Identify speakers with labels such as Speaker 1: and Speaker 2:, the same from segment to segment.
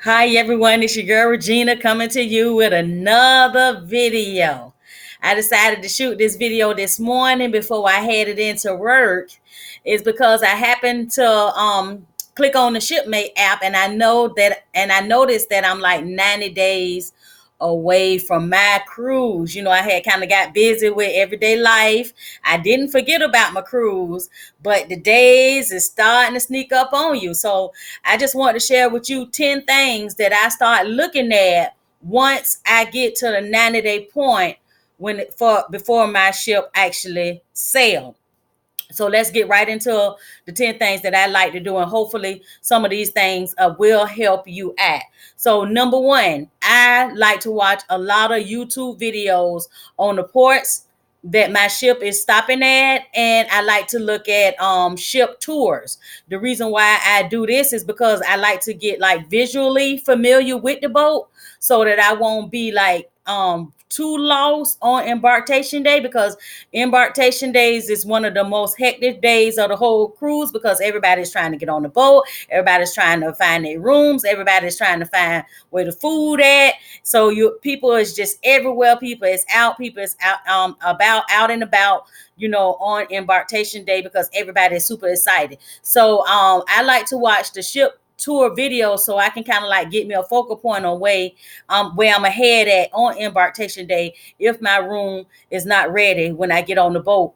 Speaker 1: Hi everyone, it's your girl Regina coming to you with another video. I decided to shoot this video this morning before I headed into work. Is because I happened to click on the Shipmate app and I noticed that I'm like 90 days away from my cruise. I had kind of got busy with everyday life. I didn't forget about my cruise, but the days is starting to sneak up on you. So I just want to share with you 10 things that I start looking at once I get to the 90-day point before my ship actually sailed. So let's get right into the 10 things that I like to do, and hopefully some of these things will help you out. So number one, I like to watch a lot of YouTube videos on the ports that my ship is stopping at, and I like to look at ship tours. The reason why I do this is because I like to get like visually familiar with the boat so that I won't be like too lost on embarkation day, because embarkation days is one of the most hectic days of the whole cruise, because everybody's trying to get on the boat, everybody's trying to find their rooms, everybody's trying to find where the food at. So you people is just everywhere. People is out about out and about, on embarkation day, because everybody is super excited. So I like to watch the ship tour video so I can kind of like get me a focal point on where I'm ahead at on embarkation day if my room is not ready when I get on the boat,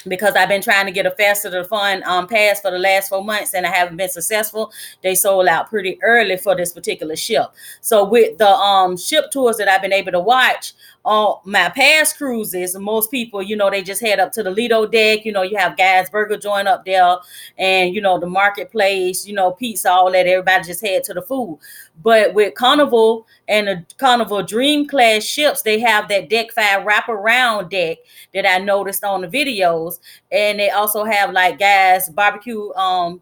Speaker 1: because I've been trying to get a faster to fun pass for the last 4 months, and I haven't been successful. They sold out pretty early for this particular ship. So with the ship tours that I've been able to watch on my past cruises, most people, they just head up to the Lido deck. You have Guy's Burger joint up there, and the marketplace, pizza, all that. Everybody just head to the food. But with Carnival and the Carnival Dream Class ships, they have that Deck 5 wraparound deck that I noticed on the videos. And they also have like Guys Barbecue,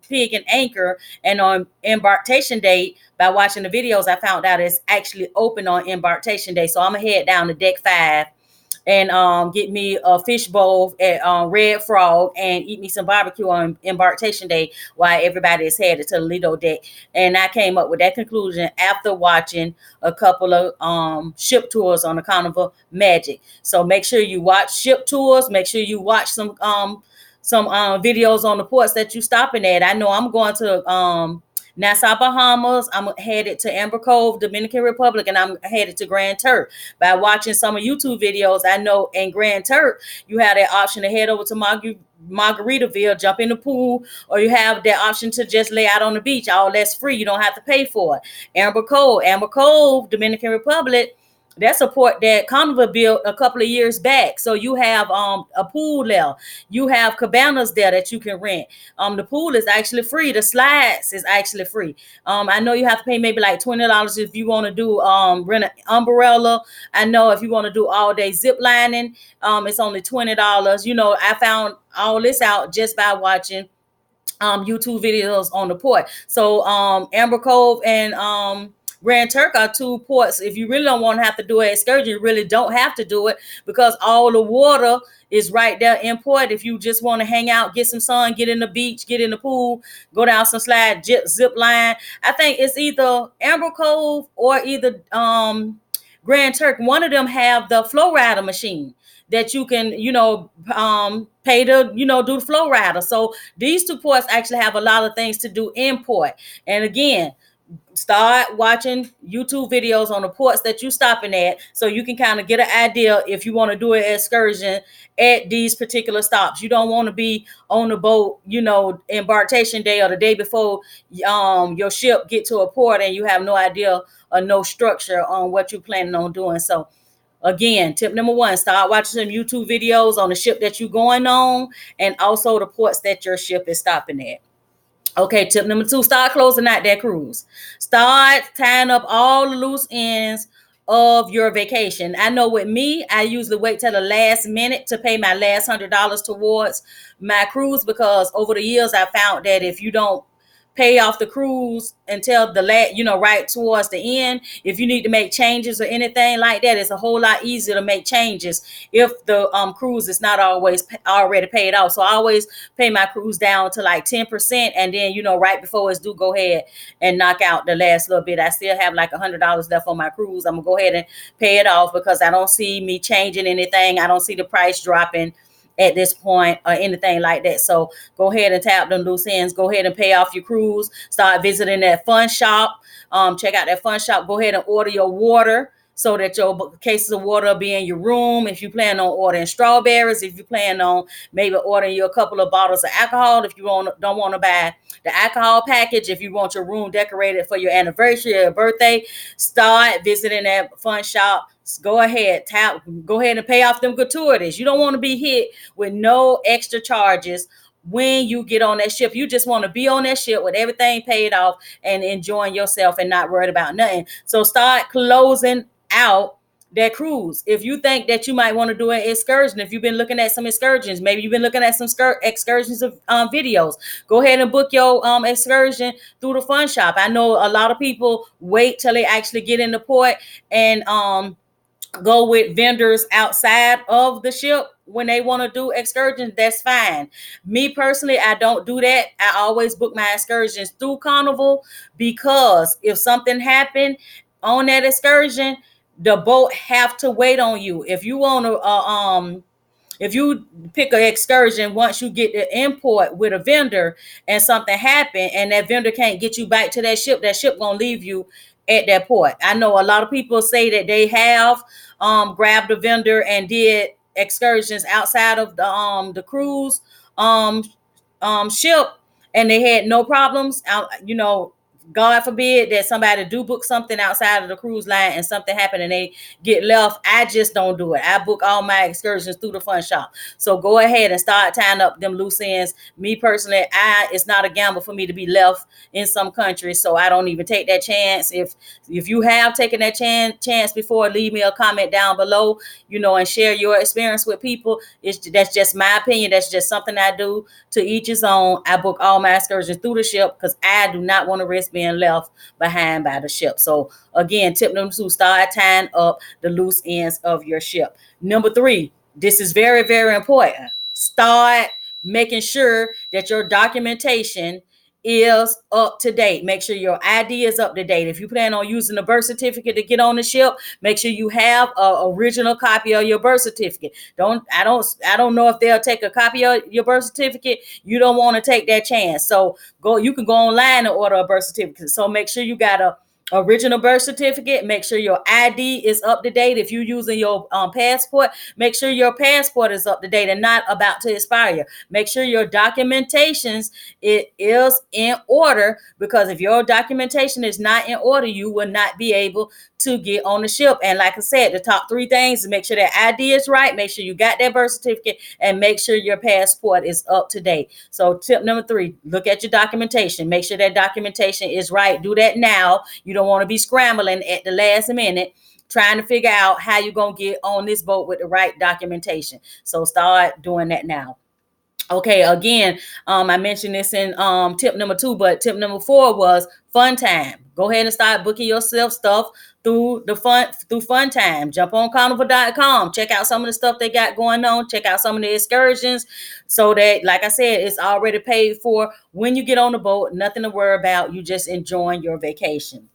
Speaker 1: Pig and Anchor. And on embarkation day, by watching the videos, I found out it's actually open on embarkation day. So I'm gonna head down to Deck 5 and get me a fish bowl at Red Frog and eat me some barbecue on embarkation day while everybody is headed to the Lido deck. And I came up with that conclusion after watching a couple of ship tours on the Carnival Magic. So make sure you watch ship tours. Make sure you watch some videos on the ports that you stopping at. I know I'm going to Nassau, Bahamas. I'm headed to Amber Cove, Dominican Republic, and I'm headed to Grand Turk. By watching some of YouTube videos, I know in Grand Turk, you have that option to head over to Margaritaville, jump in the pool, or you have that option to just lay out on the beach. All that's free. You don't have to pay for it. Amber Cove, Dominican Republic, that's a port that Carnival built a couple of years back. So you have a pool there. You have cabanas there that you can rent. The pool is actually free. The slides is actually free. I know you have to pay maybe like $20 if you want to do rent an umbrella. I know if you want to do all day zip lining, it's only $20. I found all this out just by watching YouTube videos on the port. So Amber Cove and Grand Turk are two ports. If you really don't want to have to do an excursion, you really don't have to do it, because all the water is right there in port. If you just want to hang out, get some sun, get in the beach, get in the pool, go down some slide, zip line. I think it's either Amber Cove or either Grand Turk. One of them have the flow rider machine that you can, pay to, do the flow rider. So these two ports actually have a lot of things to do in port. And again, start watching YouTube videos on the ports that you're stopping at, so you can kind of get an idea if you want to do an excursion at these particular stops. You don't want to be on the boat, embarkation day or the day before your ship get to a port, and you have no idea or no structure on what you're planning on doing. So again, tip number one, start watching some YouTube videos on the ship that you're going on, and also the ports that your ship is stopping at. Okay, tip number two, start closing out that cruise. Start tying up all the loose ends of your vacation. I know with me, I usually wait till the last minute to pay my last $100 towards my cruise, because over the years I found that if you don't pay off the cruise until the right towards the end. If you need to make changes or anything like that, it's a whole lot easier to make changes if the cruise is not always already paid off. So I always pay my cruise down to like 10%, and then right before it's due, go ahead and knock out the last little bit. I still have like $100 left on my cruise. I'm gonna go ahead and pay it off because I don't see me changing anything. I don't see the price dropping at this point or anything like that. So go ahead and tap them loose ends. Go ahead and pay off your cruise. Start visiting that fun shop. Check out that fun shop. Go ahead and order your water so that your cases of water will be in your room. If you plan on ordering strawberries, if you plan on maybe ordering you a couple of bottles of alcohol, if you don't want to buy the alcohol package, if you want your room decorated for your anniversary or your birthday, start visiting that fun shop. Go ahead and pay off them gratuities. You don't want to be hit with no extra charges when you get on that ship. You just want to be on that ship with everything paid off and enjoying yourself and not worried about nothing. So start closing out that cruise. If you think that you might want to do an excursion, if you've been looking at some excursions, maybe you've been looking at some excursions of videos, go ahead and book your excursion through the fun shop. I know a lot of people wait till they actually get in the port and go with vendors outside of the ship when they want to do excursions. That's fine. Me personally, I don't do that. I always book my excursions through Carnival, because if something happened on that excursion, the boat have to wait on you. If you want to if you pick an excursion, once you get the import with a vendor and something happened and that vendor can't get you back to that ship gonna leave you at that port. I know a lot of people say that they have grabbed a vendor and did excursions outside of the cruise um ship, and they had no problems. God forbid that somebody do book something outside of the cruise line and something happened and they get left. I just don't do it. I book all my excursions through the fun shop. So go ahead and start tying up them loose ends. Me personally, it's not a gamble for me to be left in some countries, so I don't even take that chance. If you have taken that chance before, leave me a comment down below, and share your experience with people. That's just my opinion. That's just something I do. To each his own. I book all my excursions through the ship because I do not want to risk being left behind by the ship. So again, tip number 2, start tying up the loose ends of your ship. Number 3, this is very, very important. Start making sure that your documentation is up to date. Make sure your ID is up to date. If you plan on using a birth certificate to get on the ship, make sure you have an original copy of your birth certificate. I don't know if they'll take a copy of your birth certificate. You don't want to take that chance. So you can go online and order a birth certificate. So make sure you got a original birth certificate. Make sure your ID is up to date. If you're using your passport, make sure your passport is up to date and not about to expire. Make sure your documentations it is in order, because if your documentation is not in order, you will not be able to get on the ship. And like I said, the top 3 things is make sure that ID is right, make sure you got that birth certificate, and make sure your passport is up to date. So tip number 3, look at your documentation. Make sure that documentation is right. Do that now. You don't want to be scrambling at the last minute trying to figure out how you're going to get on this boat with the right documentation. So start doing that now. Okay, again, I mentioned this in tip number 2, but tip number 4 was fun time. Go ahead and start booking yourself stuff through fun time. Jump on carnival.com. Check out some of the stuff they got going on. Check out some of the excursions, so that, like I said, it's already paid for. When you get on the boat, nothing to worry about. You just enjoying your vacation.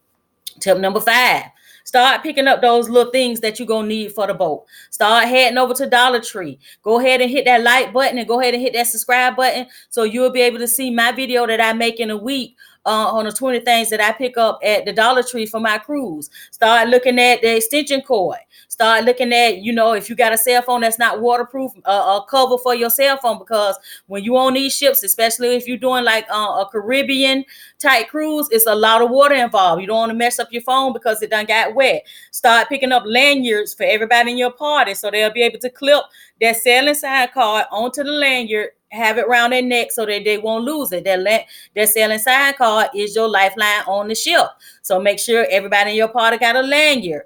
Speaker 1: Tip number 5. Start picking up those little things that you're going to need for the boat. Start heading over to Dollar Tree. Go ahead and hit that like button and go ahead and hit that subscribe button, so you'll be able to see my video that I make in a week on the 20 things that I pick up at the Dollar Tree for my cruise. Start looking at the extension cord. Start looking at, if you got a cell phone that's not waterproof, a cover for your cell phone, because when you on these ships, especially if you're doing like a Caribbean type cruise, it's a lot of water involved. You don't want to mess up your phone because it done got wet. Start picking up lanyards for everybody in your party, so they'll be able to clip that sailing sign card onto the lanyard, have it around their neck so that they won't lose it. That sailing sign card is your lifeline on the ship. So make sure everybody in your party got a lanyard.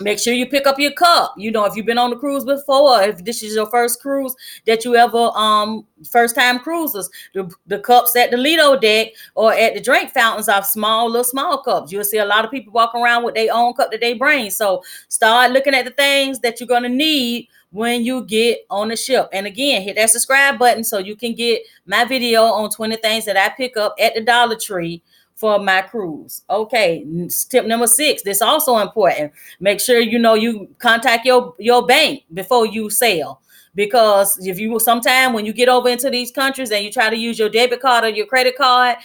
Speaker 1: Make sure you pick up your cup. If you've been on the cruise before, if this is your first cruise that you ever first time cruisers, the cups at the Lido deck or at the drink fountains are small cups. You'll see a lot of people walking around with their own cup that they bring. So start looking at the things that you're gonna need when you get on the ship. And again, hit that subscribe button so you can get my video on 20 things that I pick up at the Dollar Tree for my cruise. Okay, tip number 6. This is also important. Make sure you contact your bank before you sail. Because if you sometime when you get over into these countries and you try to use your debit card or your credit card,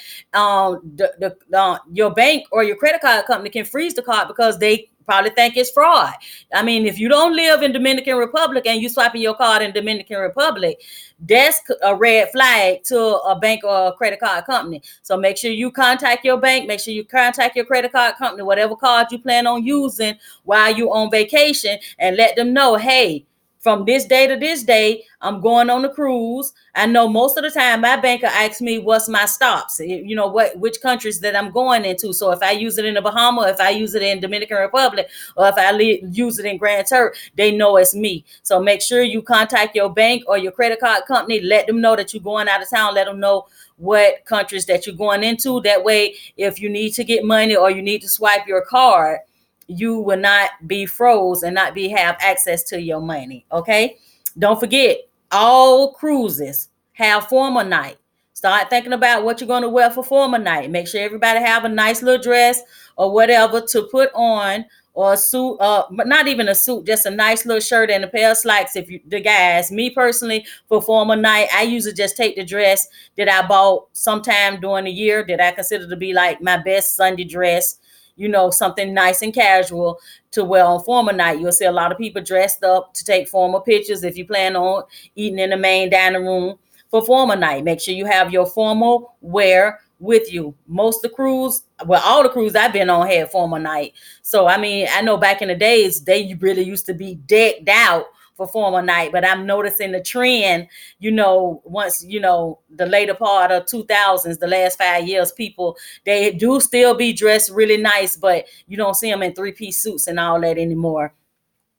Speaker 1: your bank or your credit card company can freeze the card because they probably think it's fraud. I mean, if you don't live in Dominican Republic and you swiping your card in Dominican Republic, that's a red flag to a bank or a credit card company. So make sure you contact your bank. Make sure you contact your credit card company, whatever card you plan on using while you're on vacation, and let them know, hey, from this day to this day, I'm going on the cruise. I know most of the time my banker asks me what's my stops, which countries that I'm going into. So if I use it in the Bahamas, if I use it in Dominican Republic, or if I use it in Grand Turk, they know it's me. So make sure you contact your bank or your credit card company. Let them know that you're going out of town. Let them know what countries that you're going into. That way, if you need to get money or you need to swipe your card, you will not be froze and not have access to your money. Okay. Don't forget, all cruises have formal night. Start thinking about what you're going to wear for formal night. Make sure everybody have a nice little dress or whatever to put on, or a suit, but not even a suit, just a nice little shirt and a pair of slacks. If you, the guys, me personally, for formal night, I usually just take the dress that I bought sometime during the year that I consider to be like my best Sunday dress, something nice and casual to wear on formal night. You'll see a lot of people dressed up to take formal pictures. If you plan on eating in the main dining room for formal night, make sure you have your formal wear with you. Most of the cruise, well, all the cruise I've been on had formal night. So, I mean, I know back in the days, they really used to be decked out for formal night, but I'm noticing the trend, once, the later part of 2000s, the last 5 years, people, they do still be dressed really nice, but you don't see them in 3-piece suits and all that anymore.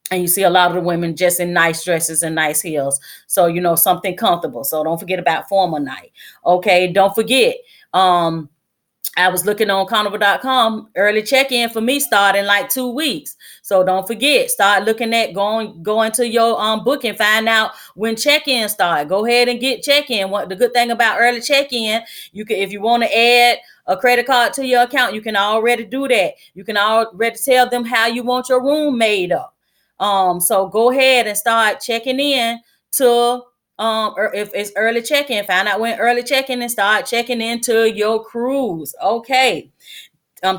Speaker 1: And you see a lot of the women just in nice dresses and nice heels. So, something comfortable. So don't forget about formal night. Okay. Don't forget, I was looking on Carnival.com. Early check-in for me started in like 2 weeks. So don't forget, start looking at going to your booking, find out when check-in start. Go ahead and get check-in. What the good thing about early check-in, you can, if you want to add a credit card to your account, you can already do that. You can already tell them how you want your room made up. So go ahead and start checking in to or if it's early check-in, find out when early check-in and start checking into your cruise. Okay.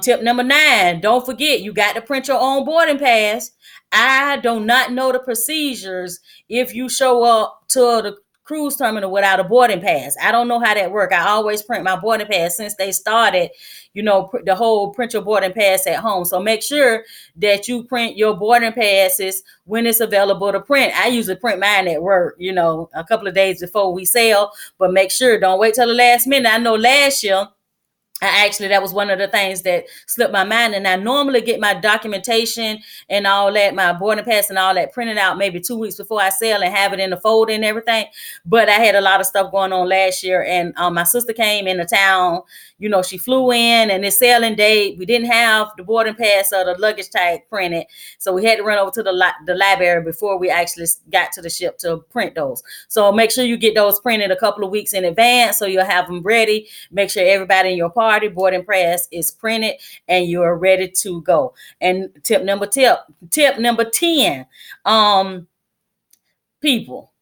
Speaker 1: Tip number 9, don't forget, you got to print your own boarding pass. I do not know the procedures if you show up to the cruise terminal without a boarding pass. I don't know how that works. I always print my boarding pass since they started, the whole print your boarding pass at home. So make sure that you print your boarding passes when it's available to print. I usually print mine at work, a couple of days before we sail, but make sure, don't wait till the last minute. I know last year, that was one of the things that slipped my mind. And I normally get my documentation and all that, my boarding pass and all that printed out maybe 2 weeks before I sail and have it in the folder and everything. But I had a lot of stuff going on last year. And my sister came into town. She flew in, and it's sailing day. We didn't have the boarding pass or the luggage tag printed. So we had to run over to the library before we actually got to the ship to print those. So make sure you get those printed a couple of weeks in advance so you'll have them ready. Make sure everybody in your party boarding pass is printed and you're ready to go. And tip number 10, people,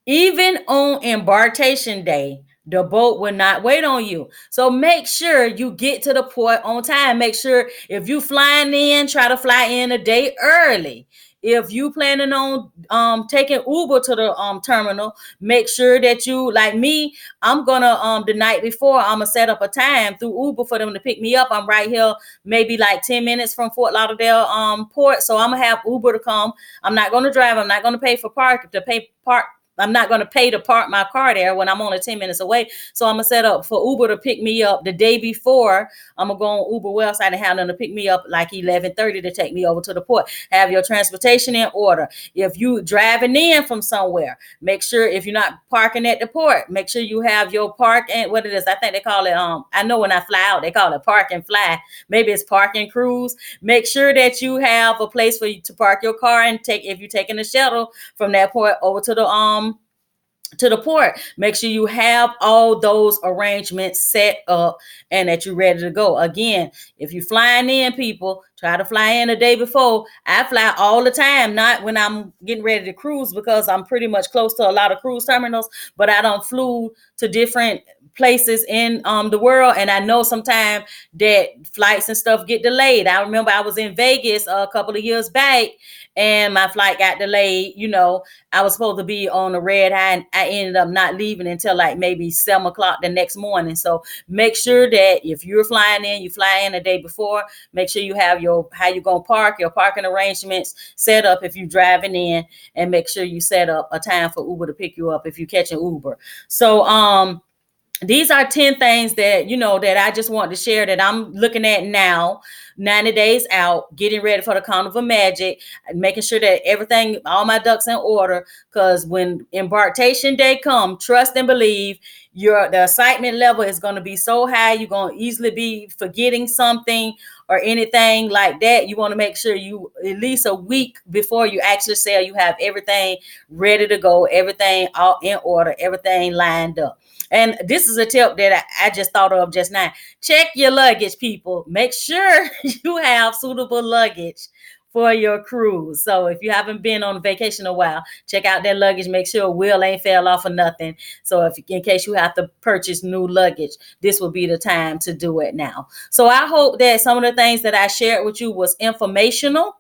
Speaker 1: even on embarkation day, the boat will not wait on you. So make sure you get to the port on time. Make sure if you flying in, try to fly in a day early. If you planning on taking Uber to the terminal, make sure that you, like me, I'm gonna the night before, I'm gonna set up a time through Uber for them to pick me up. I'm right here, maybe like 10 minutes from Fort Lauderdale port. So I'm gonna have Uber to come. I'm not gonna drive. I'm not gonna pay for park. I'm not going to pay to park my car there when I'm only 10 minutes away. So I'm going to set up for Uber to pick me up the day before. I'm going to go on Uber website and have them to pick me up like 11:30 to take me over to the port. Have your transportation in order. If you driving in from somewhere, make sure if you're not parking at the port, make sure you have your park and what it is. I think they call it, I know when I fly out, they call it park and fly. Maybe it's park and cruise. Make sure that you have a place for you to park your car and take, if you're taking a shuttle from that port over to the port, make sure you have all those arrangements set up and that you're ready to go. Again, if you're flying in, people try to fly in a day before. I fly all the time, not when I'm getting ready to cruise, because I'm pretty much close to a lot of cruise terminals, but I don't flew to different places in the world, and I know sometimes that flights and stuff get delayed. I remember I was in Vegas a couple of years back and my flight got delayed. I was supposed to be on a red eye, and I ended up not leaving until like maybe 7 o'clock the next morning. So make sure that if you're flying in, you fly in the day before. Make sure you have how you're gonna park, your parking arrangements set up if you're driving in, and make sure you set up a time for Uber to pick you up if you catch an Uber. So these are 10 things that that I just want to share that I'm looking at now, 90 days out, getting ready for the Carnival Magic, making sure that everything, all my ducks in order, because when embarkation day come, trust and believe, the excitement level is going to be so high, you're going to easily be forgetting something or anything like that. You want to make sure you, at least a week before you actually sail, you have everything ready to go, everything all in order, everything lined up. And this is a tip that I just thought of just now. Check your luggage, people. Make sure you have suitable luggage for your cruise. So if you haven't been on vacation in a while, check out that luggage. Make sure a wheel ain't fell off or nothing. So in case you have to purchase new luggage, this will be the time to do it now. So I hope that some of the things that I shared with you was informational.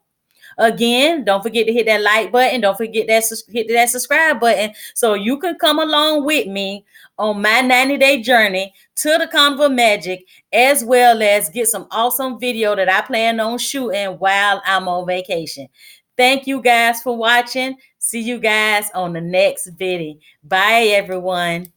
Speaker 1: Again, don't forget to hit that like button. Don't forget that hit that subscribe button so you can come along with me on my 90-day journey to the Carnival Magic, as well as get some awesome video that I plan on shooting while I'm on vacation. Thank you guys for watching. See you guys on the next video. Bye, everyone.